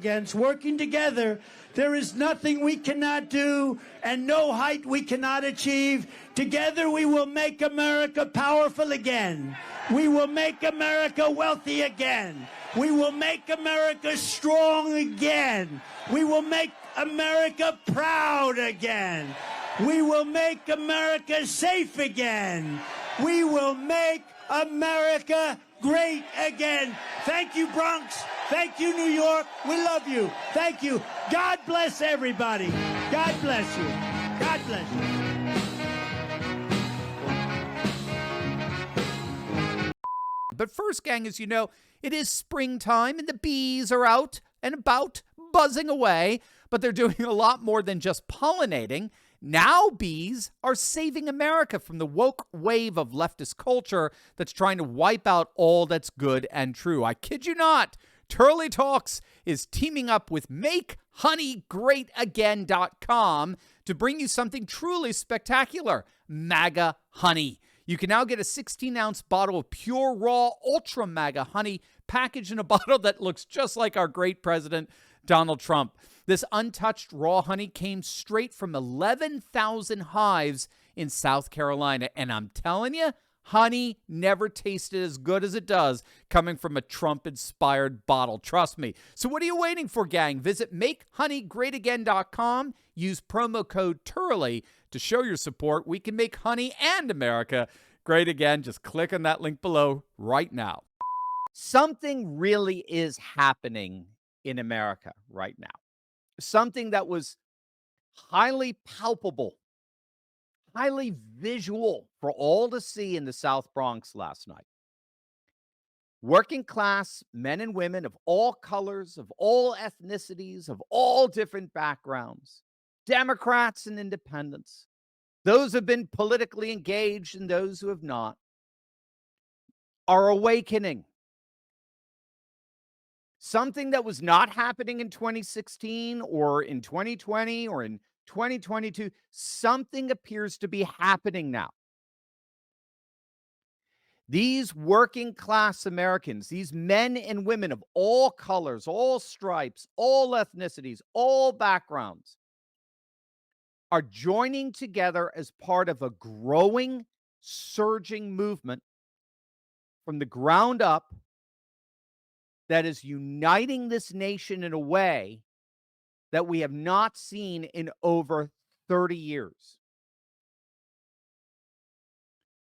against. Working together, there is nothing we cannot do and no height we cannot achieve. Together we will make America powerful again. We will make America wealthy again. We will make America strong again. We will make America proud again. We will make America safe again. We will make America great again. Thank you, Bronx. Thank you, New York. We love you. Thank you. God bless everybody. God bless you. God bless you. But first, gang, as you know, it is springtime and the bees are out and about, buzzing away, but they're doing a lot more than just pollinating. Now bees are saving America from the woke wave of leftist culture that's trying to wipe out all that's good and true. I kid you not. Turley Talks is teaming up with MakeHoneyGreatAgain.com to bring you something truly spectacular, MAGA honey. You can now get a 16-ounce bottle of pure, raw, ultra MAGA honey packaged in a bottle that looks just like our great president, Donald Trump. This untouched raw honey came straight from 11,000 hives in South Carolina. And I'm telling you, honey never tasted as good as it does coming from a Trump-inspired bottle. Trust me. So what are you waiting for, gang? Visit MakeHoneyGreatAgain.com. Use promo code Turley to show your support. We can make honey and America great again. Just click on that link below right now. Something really is happening in America right now. Something that was highly palpable, highly visual for all to see in the South Bronx last night. Working class men and women of all colors, of all ethnicities, of all different backgrounds, Democrats and independents, those who have been politically engaged and those who have not, are awakening. Something that was not happening in 2016 or in 2020 or in 2022, something appears to be happening now. These working class Americans, these men and women of all colors, all stripes, all ethnicities, all backgrounds, are joining together as part of a growing, surging movement from the ground up that is uniting this nation in a way that we have not seen in over 30 years.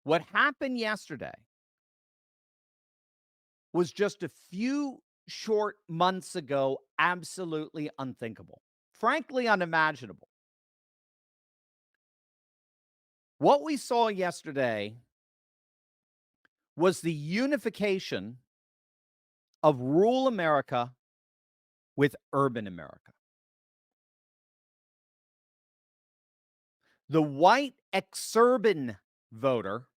What happened yesterday was just a few short months ago absolutely unthinkable, frankly unimaginable. What we saw yesterday was the unification of rural America with urban America. The white exurban voter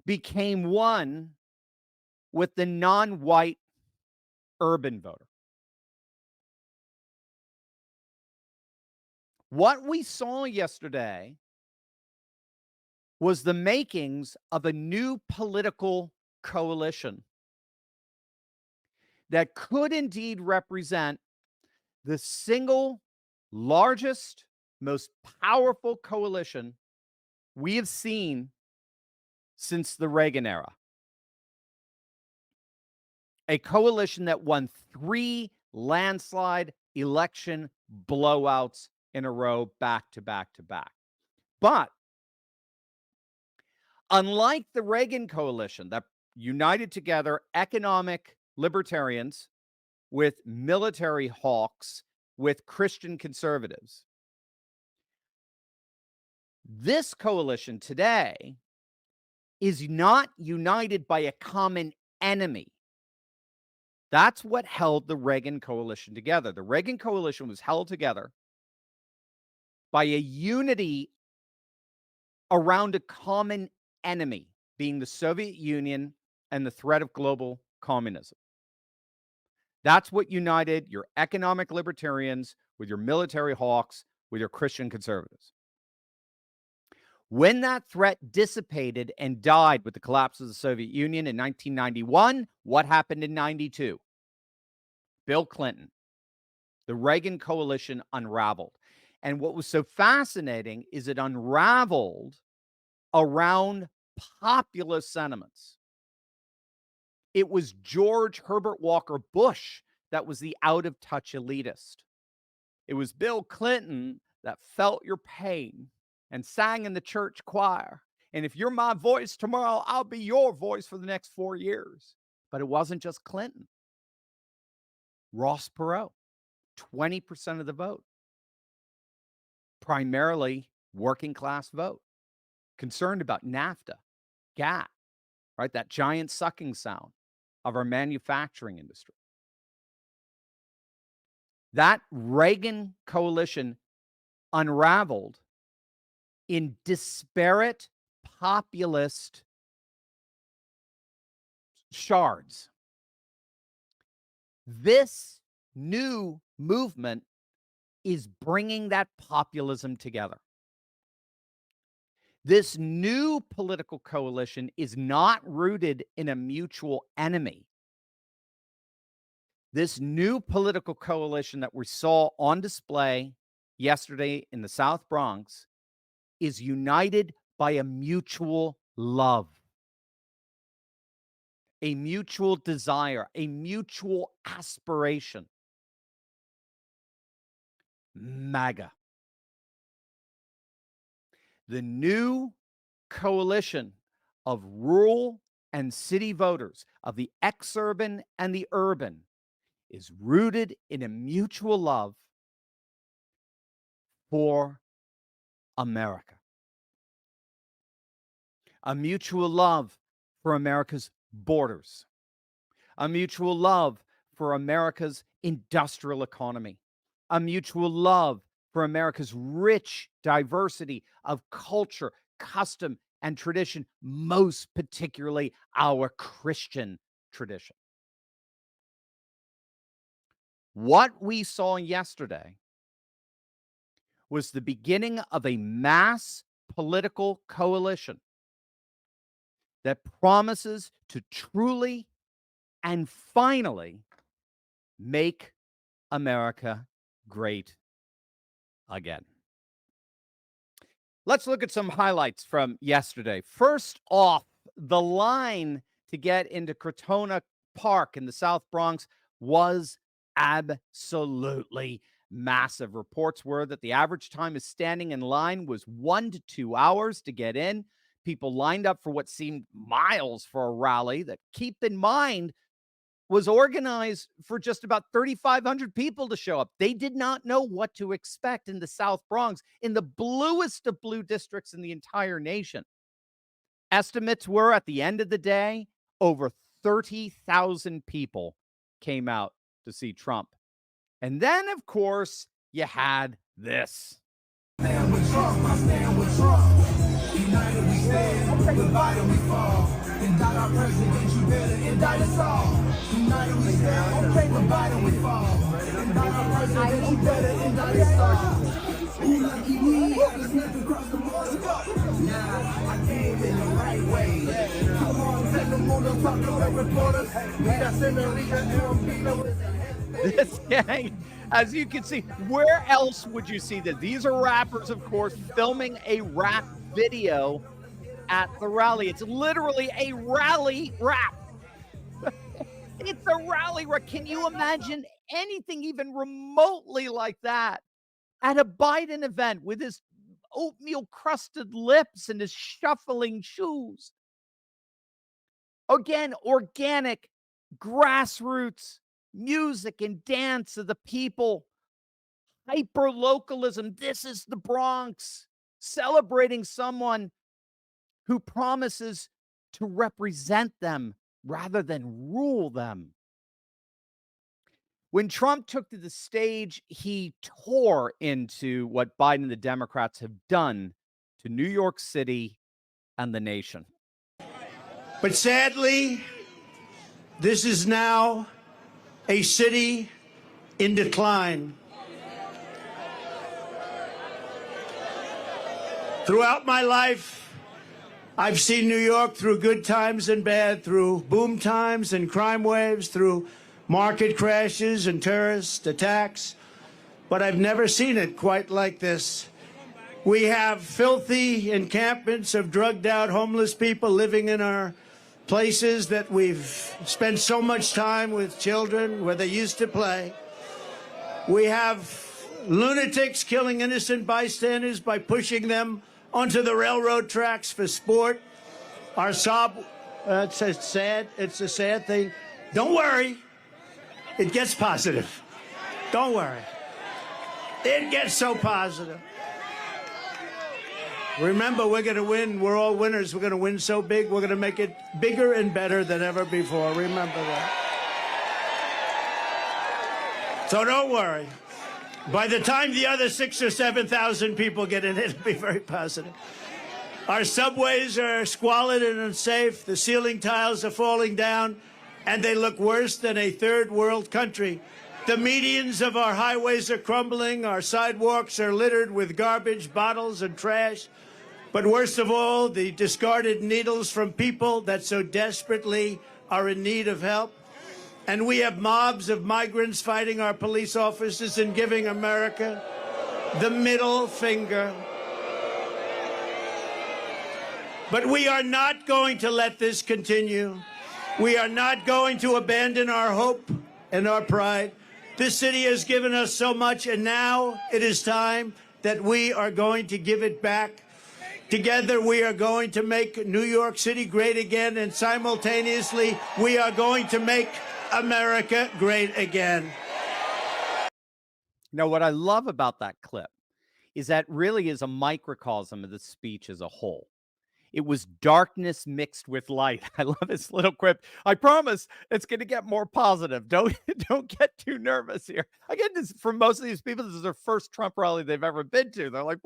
became one with the non-white urban voter. What we saw yesterday was the makings of a new political coalition that could indeed represent the single largest, most powerful coalition we have seen since the Reagan era. A coalition that won 3 landslide election blowouts in a row, back to back to back. But unlike the Reagan coalition that united together economic libertarians with military hawks, with Christian conservatives, this coalition today is not united by a common enemy. That's what held the Reagan coalition together. The Reagan coalition was held together by a unity around a common enemy, being the Soviet Union and the threat of global communism. That's what united your economic libertarians with your military hawks, with your Christian conservatives. When that threat dissipated and died with the collapse of the Soviet Union in 1991, what happened in 92? Bill Clinton. The Reagan coalition unraveled. And what was so fascinating is it unraveled around populist sentiments. It was George Herbert Walker Bush that was the out-of-touch elitist. It was Bill Clinton that felt your pain and sang in the church choir. And if you're my voice tomorrow, I'll be your voice for the next 4 years. But it wasn't just Clinton. Ross Perot, 20% of the vote. Primarily working class vote. Concerned about NAFTA, GATT, right? That giant sucking sound of our manufacturing industry. That Reagan coalition unraveled in disparate populist shards. This new movement is bringing that populism together. This new political coalition is not rooted in a mutual enemy. This new political coalition that we saw on display yesterday in the South Bronx is united by a mutual love, a mutual desire, a mutual aspiration. MAGA. The new coalition of rural and city voters, of the exurban and the urban, is rooted in a mutual love for America. A mutual love for America's borders. A mutual love for America's industrial economy. A mutual love for America's rich diversity of culture, custom, and tradition, most particularly our Christian tradition. What we saw yesterday was the beginning of a mass political coalition that promises to truly and finally make America great again. Let's look at some highlights from yesterday. First off, the line to get into Crotona Park in the South Bronx was absolutely massive. Reports were that the average time of standing in line was 1 to 2 hours to get in. People lined up for what seemed miles for a rally that, keep in mind, was organized for just about 3,500 people to show up. They did not know what to expect in the South Bronx, in the bluest of blue districts in the entire nation. Estimates were, at the end of the day, over 30,000 people came out to see Trump. And then, of course, you had this. Stand with Trump, I stand with Trump. United we stand, divided we fall. Indict our president, you better indict us all. United we stand, divided we fall. Indict our president, you better indict us all. Who lucky we, I snuck across the border. Nah, I came in the right way. Come on, take the moon, talk to the reporters. We got Senorita and This gang, as you can see, where else would you see this? These are rappers, of course, filming a rap video at the rally. It's literally a rally rap. It's a rally rap. Can you imagine anything even remotely like that at a Biden event with his oatmeal crusted lips and his shuffling shoes? Again, organic, grassroots music and dance of the people, hyper-localism. This is the Bronx, celebrating someone who promises to represent them rather than rule them. When Trump took to the stage, he tore into what Biden and the Democrats have done to New York City and the nation. But sadly, this is now a city in decline. Throughout my life, I've seen New York through good times and bad, through boom times and crime waves, through market crashes and terrorist attacks, but I've never seen it quite like this. We have filthy encampments of drugged out homeless people living in our places that we've spent so much time with children where they used to play. We have lunatics killing innocent bystanders by pushing them onto the railroad tracks for sport. It's a sad thing. Don't worry. It gets positive. Don't worry. It gets so positive. Remember, we're going to win. We're all winners. We're going to win so big, we're going to make it bigger and better than ever before. Remember that. So don't worry. By the time the other 6,000 or 7,000 people get in, it'll be very positive. Our subways are squalid and unsafe. The ceiling tiles are falling down, and they look worse than a third world country. The medians of our highways are crumbling. Our sidewalks are littered with garbage, bottles, and trash. But worst of all, the discarded needles from people that so desperately are in need of help. And we have mobs of migrants fighting our police officers and giving America the middle finger. But we are not going to let this continue. We are not going to abandon our hope and our pride. This city has given us so much, and now it is time that we are going to give it back. Together, we are going to make New York City great again, and simultaneously, we are going to make America great again. Now, what I love about that clip is that really is a microcosm of the speech as a whole. It was darkness mixed with light. I love this little quip. I promise it's going to get more positive. Don't get too nervous here. I get this from most of these people. This is their first Trump rally they've ever been to. They're like,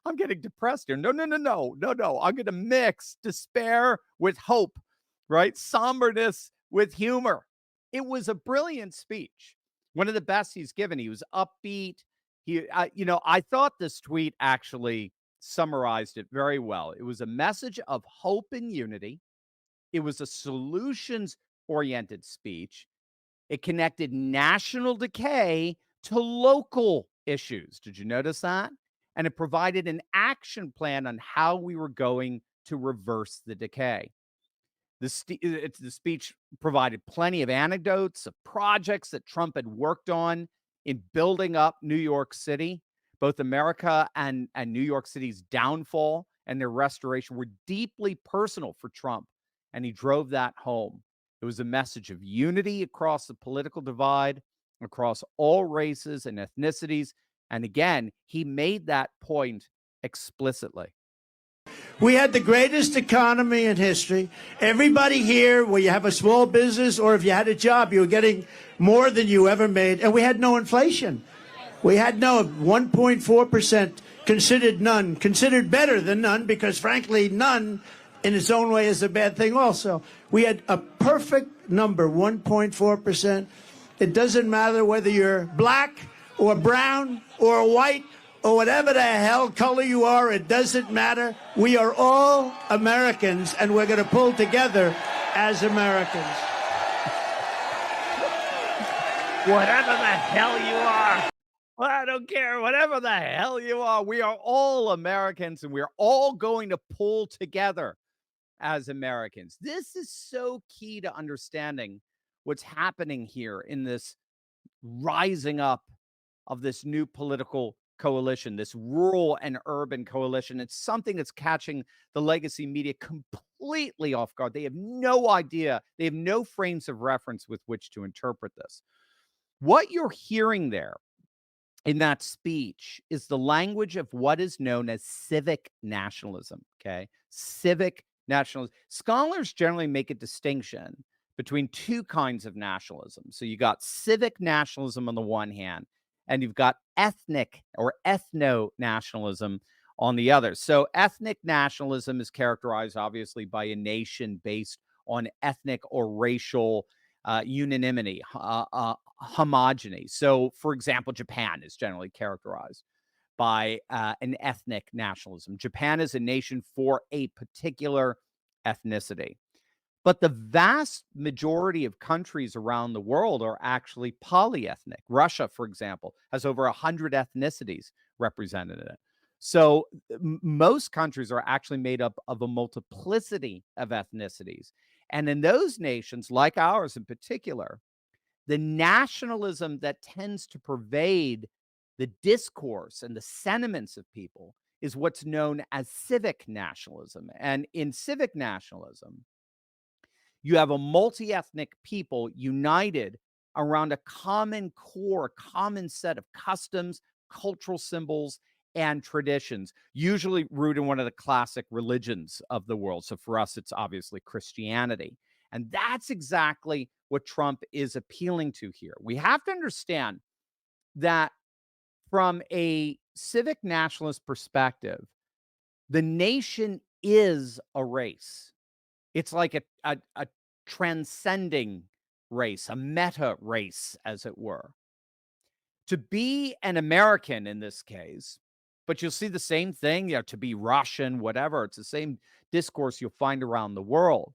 I'm getting depressed here. No. I'm going to mix despair with hope, right? Somberness with humor. It was a brilliant speech. One of the best he's given. He was upbeat. I thought this tweet actually summarized it very well. It was a message of hope and unity. It was a solutions-oriented speech. It connected national decay to local issues. Did you notice that? And it provided an action plan on how we were going to reverse the decay. The speech provided plenty of anecdotes of projects that Trump had worked on in building up New York City. Both America and New York City's downfall and their restoration were deeply personal for Trump, and he drove that home. It was a message of unity across the political divide, across all races and ethnicities. And again, he made that point explicitly. We had the greatest economy in history. Everybody here, where you have a small business or if you had a job, you were getting more than you ever made. And we had no inflation. We had no 1.4%, considered better than none, because frankly, none in its own way is a bad thing also. We had a perfect number, 1.4%. It doesn't matter whether you're black or brown or white or whatever the hell color you are, it doesn't matter. We are all Americans, and we're going to pull together as Americans. Whatever the hell you are. Well, I don't care. Whatever the hell you are, we are all Americans, and we're all going to pull together as Americans. This is so key to understanding what's happening here in this rising up of this new political coalition, this rural and urban coalition. It's something that's catching the legacy media completely off guard. They have no idea. They have no frames of reference with which to interpret this. What you're hearing there in that speech is the language of what is known as civic nationalism, okay? Civic nationalism. Scholars generally make a distinction between two kinds of nationalism. So you got civic nationalism on the one hand, and you've got ethnic or ethno-nationalism on the other. So ethnic nationalism is characterized, obviously, by a nation based on ethnic or racial unanimity, homogeny. So, for example, Japan is generally characterized by an ethnic nationalism. Japan is a nation for a particular ethnicity. But the vast majority of countries around the world are actually polyethnic. Russia, for example, has over 100 ethnicities represented in it. So most countries are actually made up of a multiplicity of ethnicities. And in those nations, like ours in particular, the nationalism that tends to pervade the discourse and the sentiments of people is what's known as civic nationalism. And in civic nationalism, you have a multi-ethnic people united around a common core, common set of customs, cultural symbols, and traditions, usually rooted in one of the classic religions of the world. So for us, it's obviously Christianity. And that's exactly what Trump is appealing to here. We have to understand that from a civic nationalist perspective, the nation is a race. It's like a transcending race, a meta race, as it were. To be an American in this case, but you'll see the same thing, to be Russian, whatever, it's the same discourse you'll find around the world.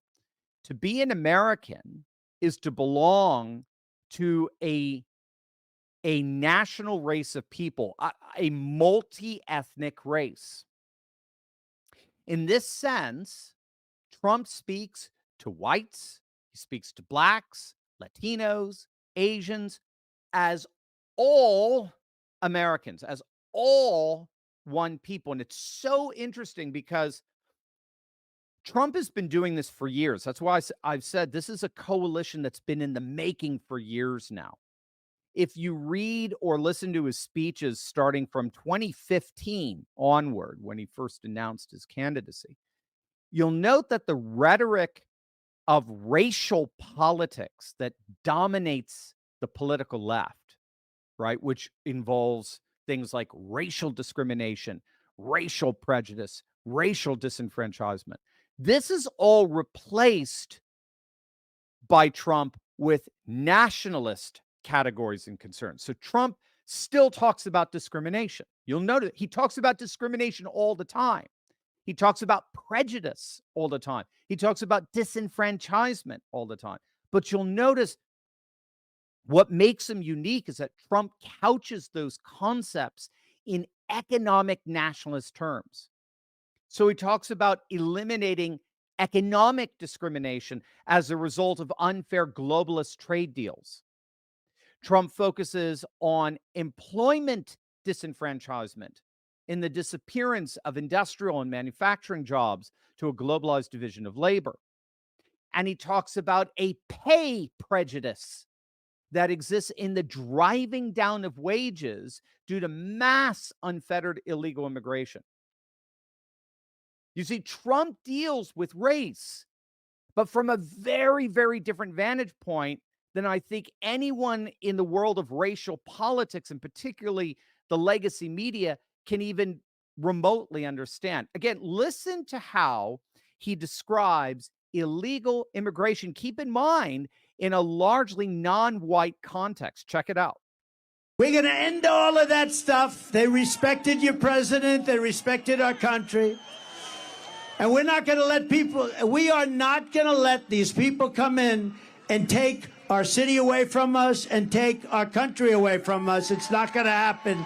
To be an American is to belong to a national race of people, a multi-ethnic race. In this sense, Trump speaks to whites, he speaks to blacks, Latinos, Asians, as all Americans, as all one people. And it's so interesting because Trump has been doing this for years. That's why I've said this is a coalition that's been in the making for years now. If you read or listen to his speeches starting from 2015 onward, when he first announced his candidacy, you'll note that the rhetoric of racial politics that dominates the political left, right, which involves things like racial discrimination, racial prejudice, racial disenfranchisement. This is all replaced by Trump with nationalist categories and concerns. So Trump still talks about discrimination. You'll notice he talks about discrimination all the time. He talks about prejudice all the time. He talks about disenfranchisement all the time. But you'll notice what makes him unique is that Trump couches those concepts in economic nationalist terms. So he talks about eliminating economic discrimination as a result of unfair globalist trade deals. Trump focuses on employment disenfranchisement in the disappearance of industrial and manufacturing jobs to a globalized division of labor. And he talks about a pay prejudice that exists in the driving down of wages due to mass unfettered illegal immigration. You see, Trump deals with race, but from a very, very different vantage point than I think anyone in the world of racial politics, and particularly the legacy media, can even remotely understand. Again, listen to how he describes illegal immigration. Keep in mind, in a largely non-white context. Check it out. We're going to end all of that stuff. They respected your president. They respected our country. And we're not going to let we are not going to let these people come in and take our city away from us and take our country away from us. It's not going to happen.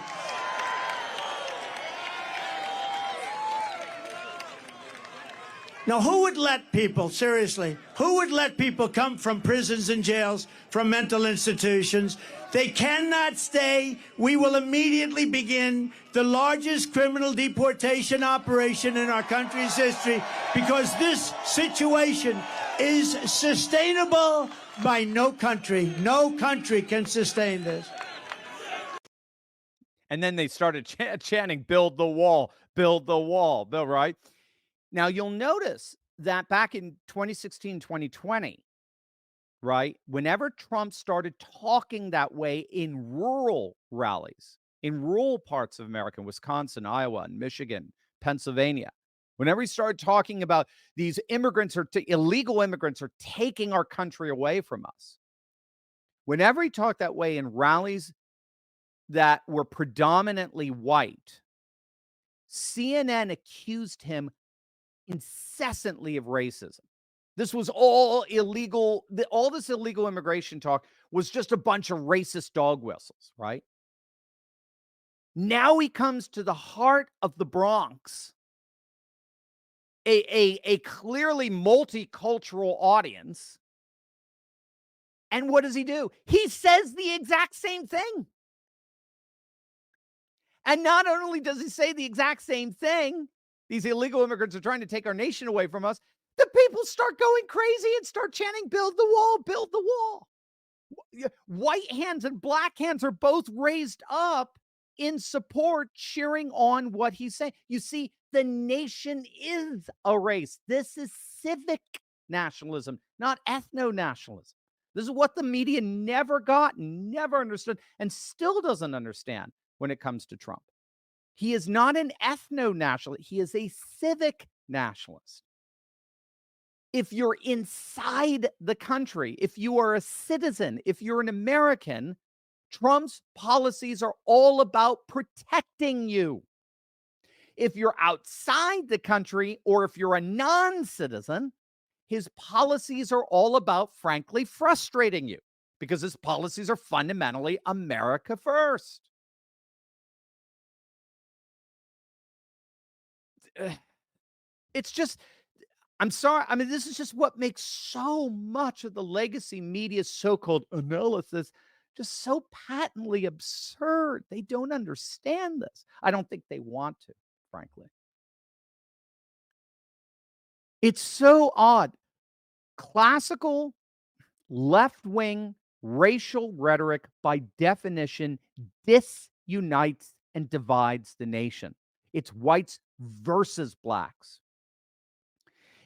Now, who would let people, seriously, who would let people come from prisons and jails, from mental institutions? They cannot stay. We will immediately begin the largest criminal deportation operation in our country's history because this situation is sustainable by no country. No country can sustain this. And then they started chanting, build the wall, Bill, right? Now, you'll notice that back in 2016, 2020, right, whenever Trump started talking that way in rural rallies, in rural parts of America, Wisconsin, Iowa, and Michigan, Pennsylvania, whenever he started talking about these immigrants illegal immigrants are taking our country away from us, whenever he talked that way in rallies that were predominantly white, CNN accused him incessantly of racism. This was all illegal. All this illegal immigration talk was just a bunch of racist dog whistles, right? Now he comes to the heart of the Bronx, a clearly multicultural audience. And what does he do? He says the exact same thing. And not only does he say the exact same thing, these illegal immigrants are trying to take our nation away from us, the people start going crazy and start chanting, build the wall, build the wall. White hands and black hands are both raised up in support, cheering on what he's saying. You see, the nation is a race. This is civic nationalism, not ethno-nationalism. This is what the media never got, never understood, and still doesn't understand when it comes to Trump. He is not an ethno-nationalist. He is a civic nationalist. If you're inside the country, if you are a citizen, if you're an American, Trump's policies are all about protecting you. If you're outside the country, or if you're a non-citizen, his policies are all about, frankly, frustrating you, because his policies are fundamentally America first. It's just, I'm sorry. I mean, this is just what makes so much of the legacy media's so-called analysis just so patently absurd. They don't understand this. I don't think they want to, frankly. It's so odd. Classical left-wing racial rhetoric, by definition, disunites and divides the nation. It's whites versus blacks.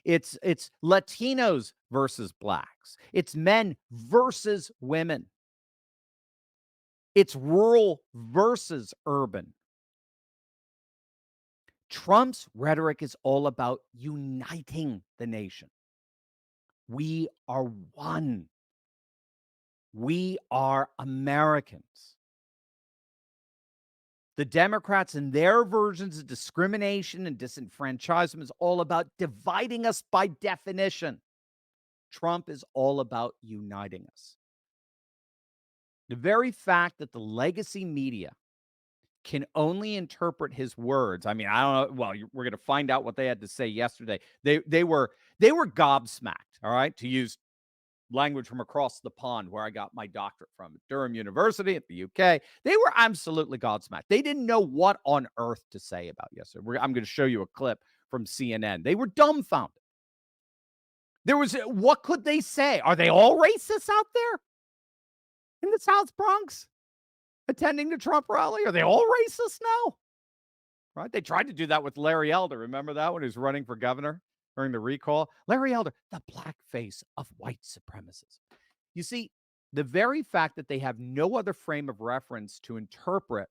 It's Latinos versus blacks. It's men versus women. It's rural versus urban. Trump's rhetoric is all about uniting the nation. We are one. We are Americans. The Democrats and their versions of discrimination and disenfranchisement is all about dividing us by definition. Trump is all about uniting us. The very fact that the legacy media can only interpret his words. I mean, I don't know. Well, we're going to find out what they had to say yesterday. They were gobsmacked, all right, to use language from across the pond where I got my doctorate from, Durham University at the UK. They were absolutely gobsmacked. They didn't know what on earth to say about yesterday. I'm going to show you a clip from CNN. They were dumbfounded. What could they say? Are they all racists out there in the South Bronx attending the Trump rally? Are they all racist now? Right? They tried to do that with Larry Elder. Remember that when he was running for governor during the recall? Larry Elder, the black face of white supremacists. You see, the very fact that they have no other frame of reference to interpret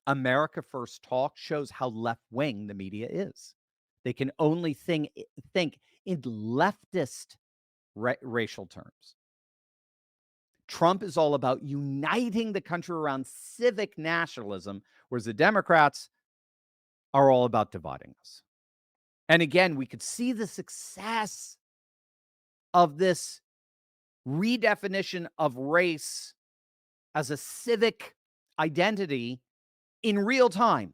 America First talk shows how left-wing the media is. They can only think in leftist racial terms. Trump is all about uniting the country around civic nationalism, whereas the Democrats are all about dividing us. And again, we could see the success of this redefinition of race as a civic identity in real time.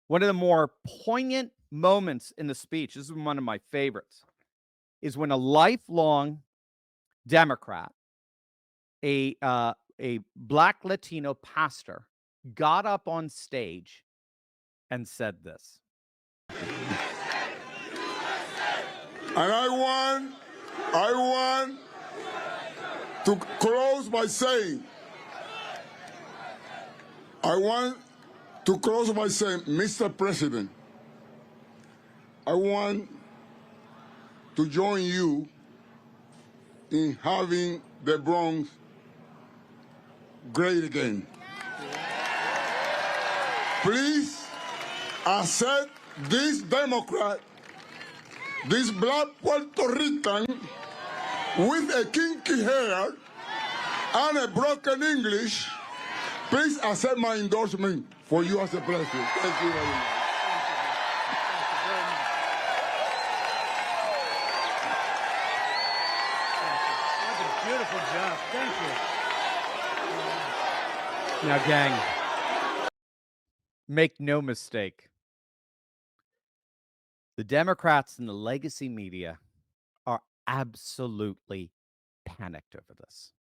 One of the more poignant moments in the speech, this is one of my favorites, is when a lifelong Democrat, a black Latino pastor, got up on stage and said this. And I want to close by saying, Mr. President, I want to join you in having the Bronx great again. Please accept this Democrat, this black Puerto Rican with a kinky hair and a broken English. Please accept my endorsement for you as a president. Thank you very much. Now, gang, make no mistake. The Democrats and the legacy media are absolutely panicked over this.